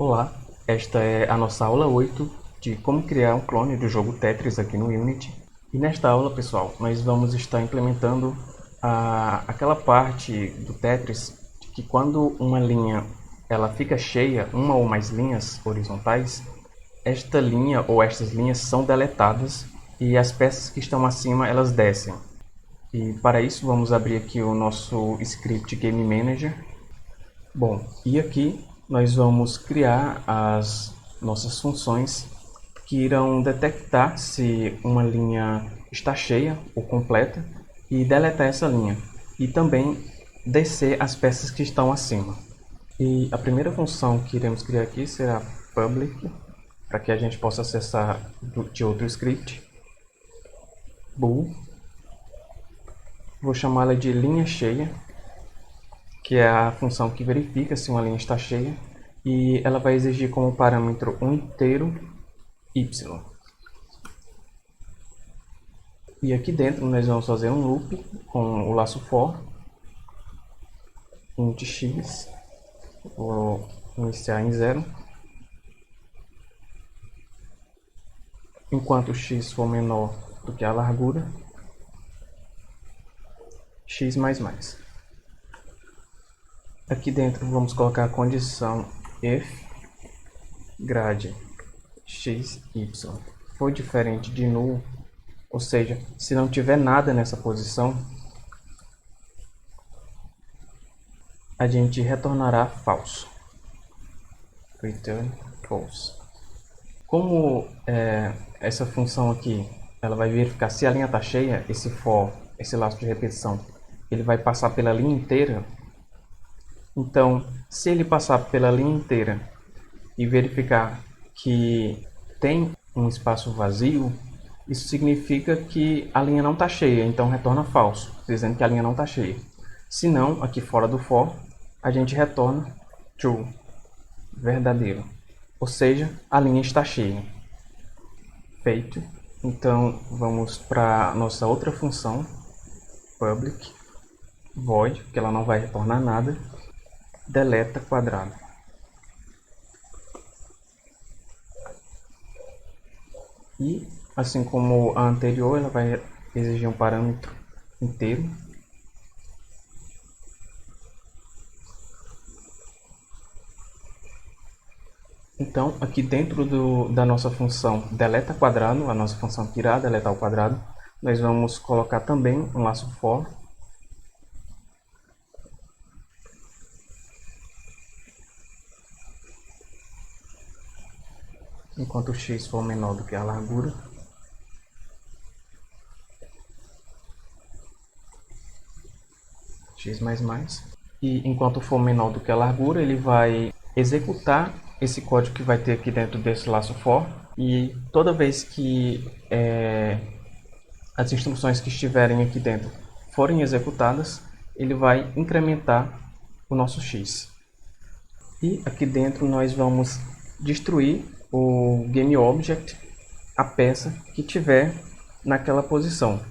Olá, esta é a nossa aula 8 de como criar um clone do jogo Tetris aqui no Unity. E nesta aula, pessoal, nós vamos estar implementando aquela parte do Tetris que quando uma linha ela fica cheia, uma ou mais linhas horizontais, esta linha ou estas linhas são deletadas e as peças que estão acima elas descem. E para isso vamos abrir aqui o nosso script Game Manager. Bom, e aqui nós vamos criar as nossas funções que irão detectar se uma linha está cheia ou completa e deletar essa linha. E também descer as peças que estão acima. E a primeira função que iremos criar aqui será public, para que a gente possa acessar de outro script. Bool. Vou chamá-la de linha cheia, que é a função que verifica se uma linha está cheia, e ela vai exigir como parâmetro um inteiro y. E aqui dentro nós vamos fazer um loop com o laço for, int x, vou iniciar em 0, enquanto x for menor do que a largura, x mais mais. Aqui dentro vamos colocar a condição if grade x, y for diferente de null, ou seja, se não tiver nada nessa posição, a gente retornará falso. Return false. Como essa função aqui ela vai verificar se a linha está cheia, esse for, esse laço de repetição, ele vai passar pela linha inteira. Então, se ele passar pela linha inteira e verificar que tem um espaço vazio, isso significa que a linha não está cheia, então retorna falso, dizendo que a linha não está cheia. Se não, aqui fora do for, a gente retorna true, verdadeiro. Ou seja, a linha está cheia. Feito. Então, vamos para a nossa outra função, public, void, que ela não vai retornar nada, deleta quadrado. E, assim como a anterior, ela vai exigir um parâmetro inteiro. Então, aqui dentro da nossa função deleta quadrado, a nossa função que irá deletar o quadrado, nós vamos colocar também um laço for, enquanto x for menor do que a largura, x mais mais, e enquanto for menor do que a largura, ele vai executar esse código que vai ter aqui dentro desse laço for, e toda vez que as instruções que estiverem aqui dentro forem executadas, ele vai incrementar o nosso x. E aqui dentro nós vamos destruir o GameObject, a peça que tiver naquela posição.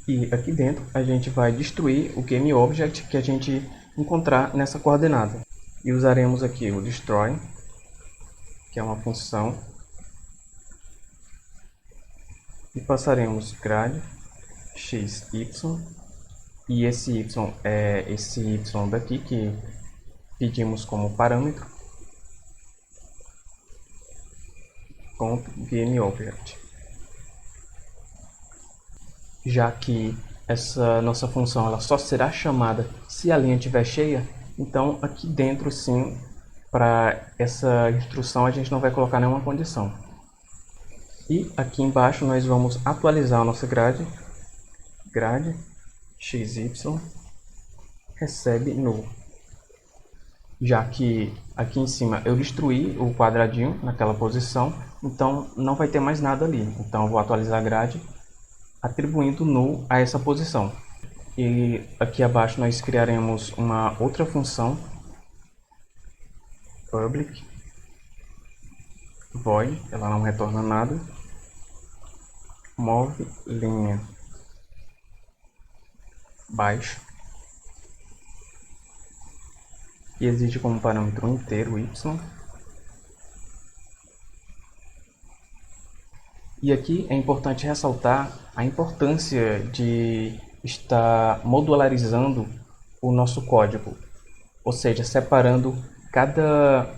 E aqui dentro a gente vai destruir o GameObject que a gente encontrar nessa coordenada. E usaremos aqui o destroy, que é uma função, e passaremos grade x, y, e esse y é esse y daqui que pedimos como parâmetro, ponto GameObject. Já que essa nossa função ela só será chamada se a linha estiver cheia, então aqui dentro sim, para essa instrução a gente não vai colocar nenhuma condição. E aqui embaixo nós vamos atualizar a nossa grade xy recebe null. Já que aqui em cima eu destruí o quadradinho naquela posição, então não vai ter mais nada ali. Então eu vou atualizar a grade atribuindo null a essa posição. E aqui abaixo nós criaremos uma outra função, public, void, ela não retorna nada, move linha baixo, e exige como parâmetro inteiro y, E aqui é importante ressaltar a importância de estar modularizando o nosso código, ou seja, separando cada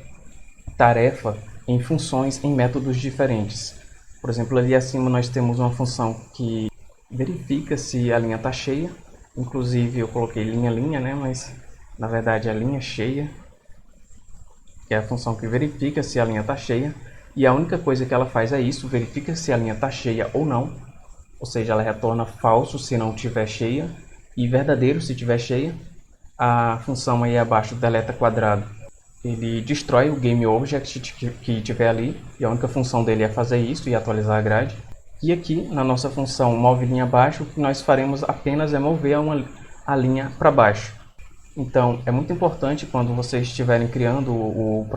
tarefa em funções em métodos diferentes. Por exemplo, ali acima nós temos uma função que verifica se a linha está cheia. Inclusive eu coloquei linha, né? Mas na verdade é linha cheia, que é a função que verifica se a linha está cheia. E a única coisa que ela faz é isso, verifica se a linha está cheia ou não. Ou seja, ela retorna falso se não estiver cheia e verdadeiro se estiver cheia. A função aí abaixo, deleta quadrado, ele destrói o GameObject que tiver ali, e a única função dele é fazer isso e atualizar a grade. E aqui, na nossa função move linha abaixo, o que nós faremos apenas é mover a linha para baixo. Então, é muito importante quando vocês estiverem criando o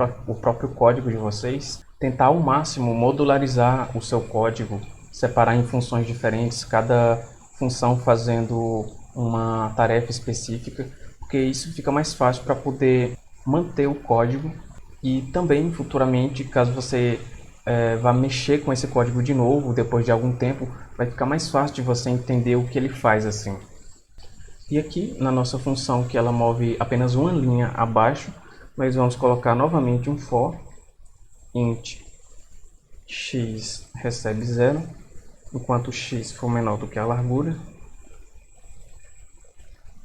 próprio código de vocês, tentar ao máximo modularizar o seu código, separar em funções diferentes, cada função fazendo uma tarefa específica, porque isso fica mais fácil para poder manter o código e também futuramente, caso você vá mexer com esse código de novo depois de algum tempo, vai ficar mais fácil de você entender o que ele faz assim. E aqui na nossa função que ela move apenas uma linha abaixo, nós vamos colocar novamente um for int x recebe 0, enquanto x for menor do que a largura,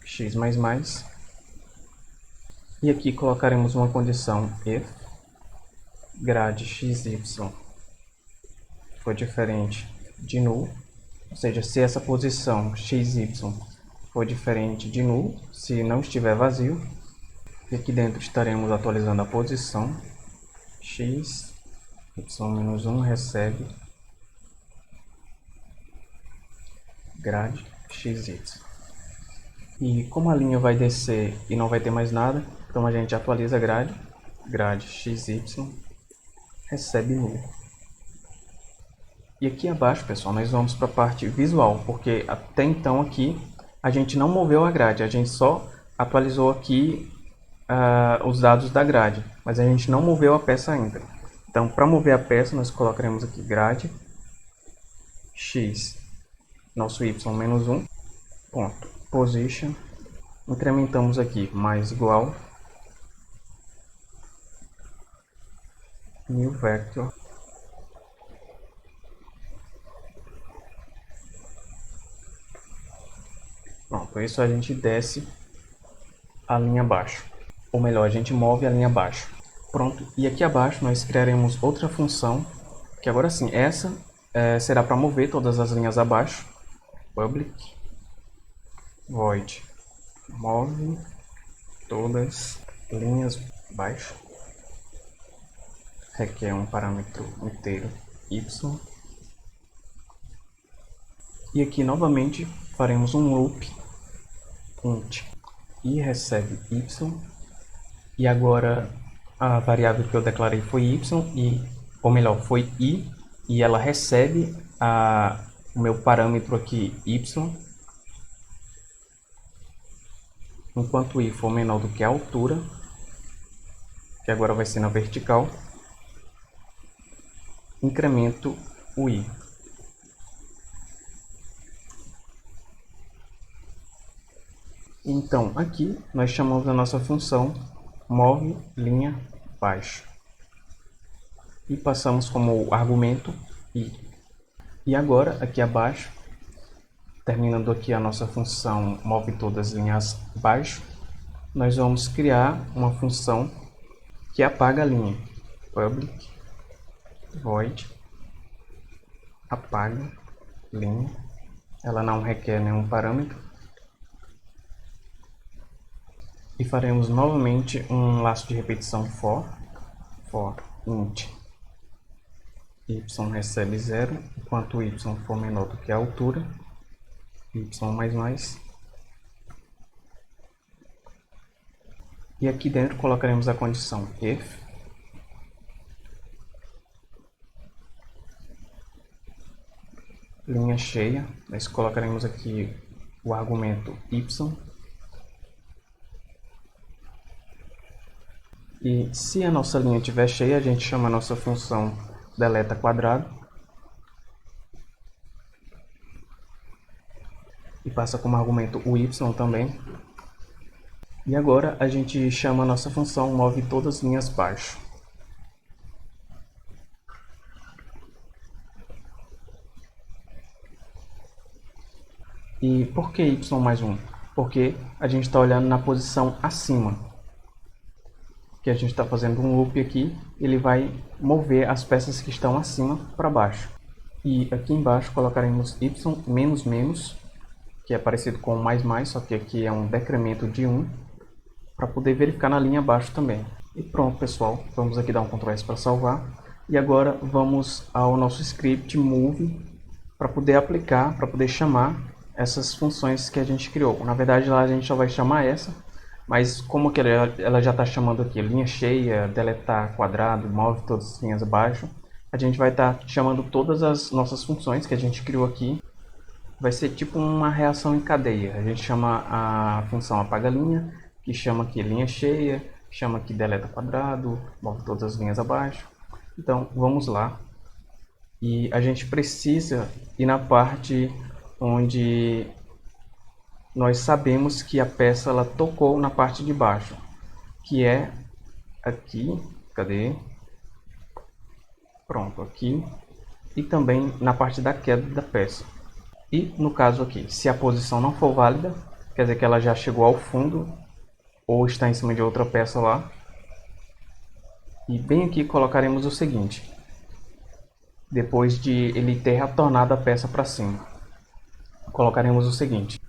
x mais mais. E aqui colocaremos uma condição if grade xy for diferente de null, ou seja, se essa posição xy for diferente de null, se não estiver vazio. E aqui dentro estaremos atualizando a posição x, y-1 recebe grade xy. E como a linha vai descer e não vai ter mais nada, então a gente atualiza a grade xy recebe null. E aqui abaixo, pessoal, nós vamos para a parte visual, porque até então aqui a gente não moveu a grade, a gente só atualizou aqui os dados da grade, mas a gente não moveu a peça ainda. Então, para mover a peça, nós colocaremos aqui grade x, nosso y-1, ponto, position, incrementamos aqui mais igual, new vector, pronto, isso a gente desce a linha abaixo, ou melhor, a gente move a linha abaixo. Pronto, e aqui abaixo nós criaremos outra função, que agora sim, essa será para mover todas as linhas abaixo, public void move todas linhas abaixo, requer um parâmetro inteiro y, e aqui novamente faremos um loop int i recebe y, e agora a variável que eu declarei foi y, ou melhor, foi i, e ela recebe o meu parâmetro aqui y, enquanto i for menor do que a altura, que agora vai ser na vertical, incremento o i. Então, aqui nós chamamos a nossa função move linha baixo e passamos como argumento i. E agora, aqui abaixo, terminando aqui a nossa função move todas as linhas baixo, nós vamos criar uma função que apaga a linha, public void apaga linha, ela não requer nenhum parâmetro, e faremos novamente um laço de repetição for int y recebe 0, enquanto y for menor do que a altura, y mais mais. E aqui dentro colocaremos a condição if linha cheia, nós colocaremos aqui o argumento y, e se a nossa linha estiver cheia, a gente chama a nossa função deleta quadrado, e passa como argumento o y também. E agora a gente chama a nossa função move todas as linhas baixo. E por que y mais 1? Porque a gente está olhando na posição acima. Que a gente está fazendo um loop aqui, ele vai mover as peças que estão acima para baixo. E aqui embaixo colocaremos y menos menos, que é parecido com mais mais, só que aqui é um decremento de 1, para poder verificar na linha abaixo também. E pronto, pessoal, vamos aqui dar um Ctrl S para salvar. E agora vamos ao nosso script move, para poder aplicar, para poder chamar essas funções que a gente criou. Na verdade lá a gente só vai chamar essa, mas como que ela já está chamando aqui linha cheia, deletar quadrado, move todas as linhas abaixo, a gente vai estar chamando todas as nossas funções que a gente criou aqui. Vai ser tipo uma reação em cadeia. A gente chama a função apaga linha, que chama aqui linha cheia, chama aqui deleta quadrado, move todas as linhas abaixo. Então vamos lá. E a gente precisa ir na parte onde nós sabemos que a peça ela tocou na parte de baixo, que é aqui, cadê? Pronto, aqui, e também na parte da queda da peça. E no caso aqui, se a posição não for válida, quer dizer que ela já chegou ao fundo ou está em cima de outra peça lá. E bem aqui colocaremos o seguinte: depois de ele ter retornado a peça para cima, colocaremos o seguinte: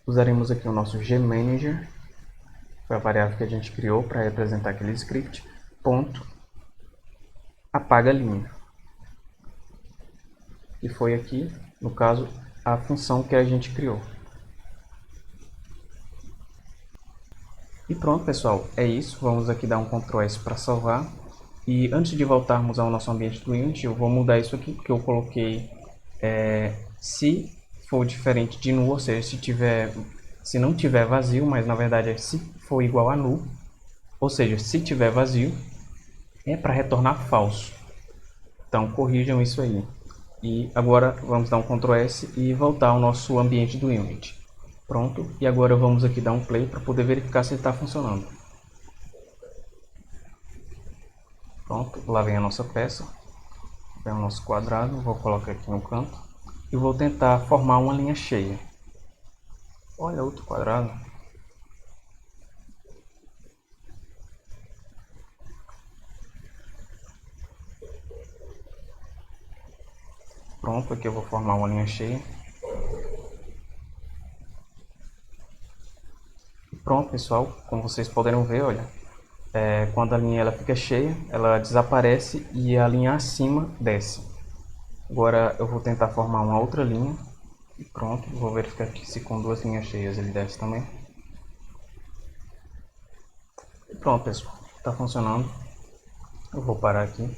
usaremos aqui o nosso gmanager, foi a variável que a gente criou para representar aquele script, ponto apaga linha, que foi aqui, no caso, a função que a gente criou. E pronto, pessoal, é isso. Vamos aqui dar um Ctrl S para salvar. E antes de voltarmos ao nosso ambiente do Unity, eu vou mudar isso aqui, porque eu coloquei se for diferente de null, ou seja, se não tiver vazio, mas na verdade é se for igual a null, ou seja, se tiver vazio, é para retornar falso. Então corrijam isso aí. E agora vamos dar um Ctrl S e voltar ao nosso ambiente do Unity. Pronto, e agora vamos aqui dar um play para poder verificar se ele está funcionando. Pronto, lá vem a nossa peça, vem o nosso quadrado, vou colocar aqui no canto e vou tentar formar uma linha cheia. Olha, outro quadrado. Pronto, aqui eu vou formar uma linha cheia. Pronto, pessoal, como vocês poderão ver, olha, quando a linha ela fica cheia, ela desaparece e a linha acima desce. Agora eu vou tentar formar uma outra linha e pronto, vou verificar aqui se com duas linhas cheias ele desce também. E pronto, pessoal, está funcionando. Eu vou parar aqui.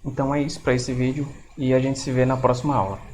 Então é isso para esse vídeo e a gente se vê na próxima aula.